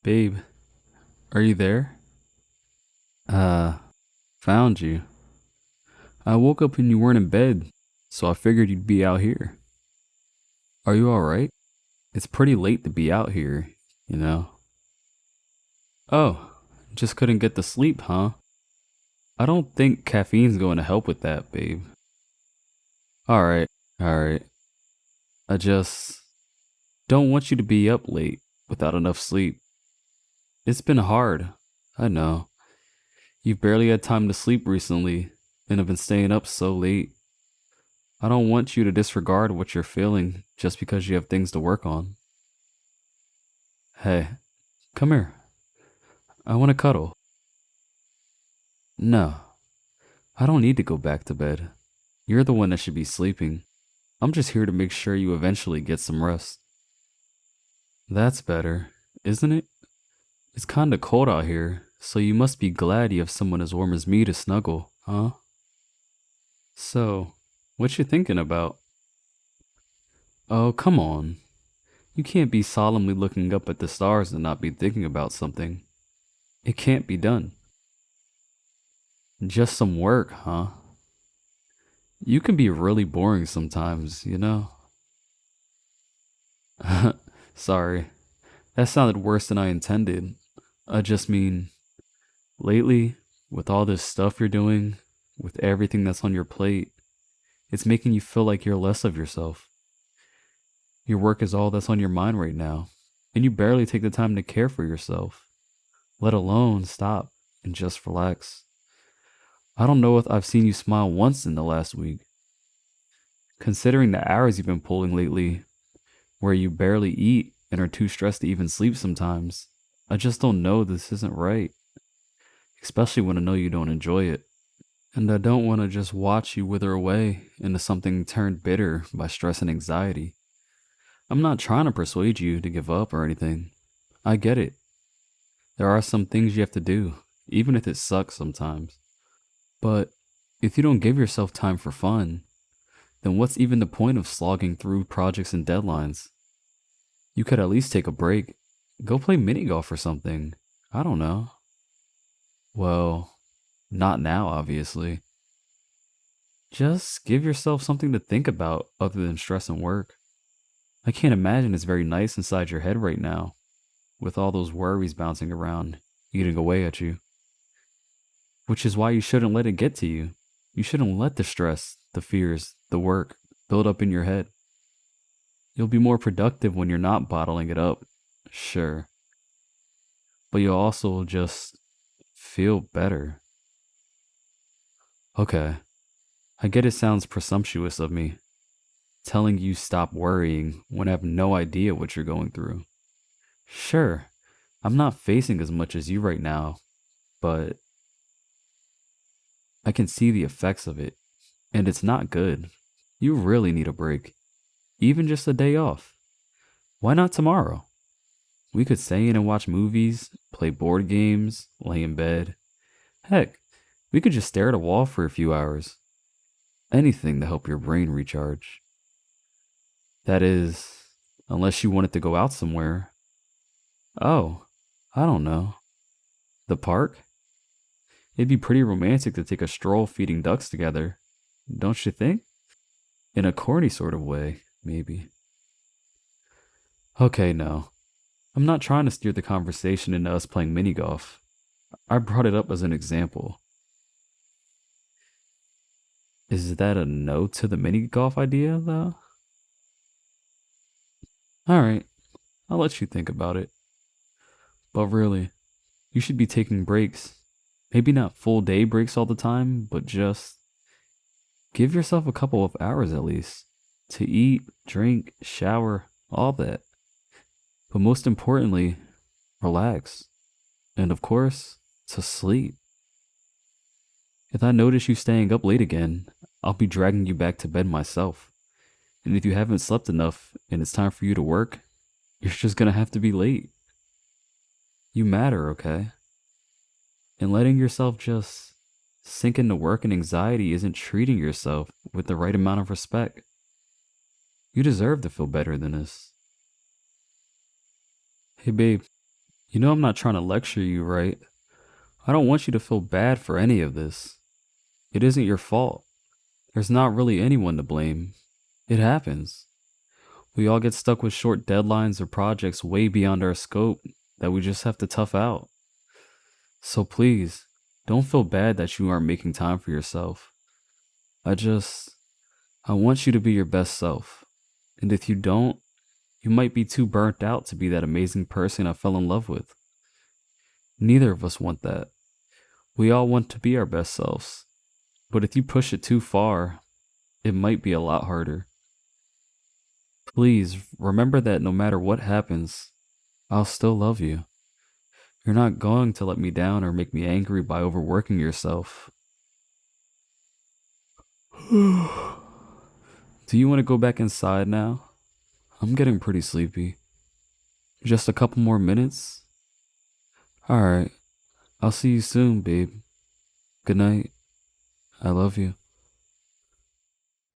Babe, are you there? Uh, Found you. I woke up and you weren't in bed, so I figured you'd be out here. Are you alright? It's pretty late to be out here, you know? Oh, just couldn't get to sleep, huh? I don't think caffeine's going to help with that, babe. Alright, alright. I just don't want you to be up late without enough sleep. It's been hard, I know. You've barely had time to sleep recently and have been staying up so late. I don't want you to disregard what you're feeling just because you have things to work on. Hey, come here. I want to cuddle. No, I don't need to go back to bed. You're the one that should be sleeping. I'm just here to make sure you eventually get some rest. That's better, isn't it? It's kinda cold out here, so you must be glad you have someone as warm as me to snuggle, huh? So, what you thinking about? Oh, come on. You can't be solemnly looking up at the stars and not be thinking about something. It can't be done. Just some work, huh? You can be really boring sometimes, you know? Sorry, that sounded worse than I intended. I just mean, lately, with all this stuff you're doing, with everything that's on your plate, it's making you feel like you're less of yourself. Your work is all that's on your mind right now, and you barely take the time to care for yourself, let alone stop and just relax. I don't know if I've seen you smile once in the last week. Considering the hours you've been pulling lately, where you barely eat and are too stressed to even sleep sometimes, I just don't know this isn't right, especially when I know you don't enjoy it. And I don't want to just watch you wither away into something turned bitter by stress and anxiety. I'm not trying to persuade you to give up or anything. I get it. There are some things you have to do, even if it sucks sometimes. But if you don't give yourself time for fun, then what's even the point of slogging through projects and deadlines? You could at least take a break. Go play mini golf or something. I don't know. Well, not now, obviously. Just give yourself something to think about other than stress and work. I can't imagine it's very nice inside your head right now, with all those worries bouncing around, eating away at you. Which is why you shouldn't let it get to you. You shouldn't let the stress, the fears, the work build up in your head. You'll be more productive when you're not bottling it up, sure, but you'll also just feel better. Okay, I get it sounds presumptuous of me, telling you stop worrying when I have no idea what you're going through. Sure, I'm not facing as much as you right now, but I can see the effects of it, and it's not good. You really need a break, even just a day off. Why not tomorrow? We could stay in and watch movies, play board games, lay in bed. Heck, we could just stare at a wall for a few hours. Anything to help your brain recharge. That is, unless you wanted to go out somewhere. Oh, I don't know. The park? It'd be pretty romantic to take a stroll feeding ducks together, don't you think? In a corny sort of way, maybe. Okay, no. I'm not trying to steer the conversation into us playing mini golf. I brought it up as an example. Is that a no to the mini golf idea, though? Alright, I'll let you think about it. But really, you should be taking breaks. Maybe not full day breaks all the time, but just give yourself a couple of hours at least to eat, drink, shower, all that. But most importantly, relax. And of course, to sleep. If I notice you staying up late again, I'll be dragging you back to bed myself. And if you haven't slept enough and it's time for you to work, you're just gonna have to be late. You matter, okay? And letting yourself just sink into work and anxiety isn't treating yourself with the right amount of respect. You deserve to feel better than this. Hey babe, You know I'm not trying to lecture you, right? I don't want you to feel bad for any of this. It isn't your fault. There's not really anyone to blame. It happens. We all get stuck with short deadlines or projects way beyond our scope that we just have to tough out. So please, don't feel bad that you aren't making time for yourself. I just, I want you to be your best self. And if you don't, you might be too burnt out to be that amazing person I fell in love with. Neither of us want that. We all want to be our best selves. But if you push it too far, it might be a lot harder. Please remember that no matter what happens, I'll still love you. You're not going to let me down or make me angry by overworking yourself. Do you want to go back inside now? I'm getting pretty sleepy. Just a couple more minutes? Alright, I'll see you soon, babe. Good night. I love you.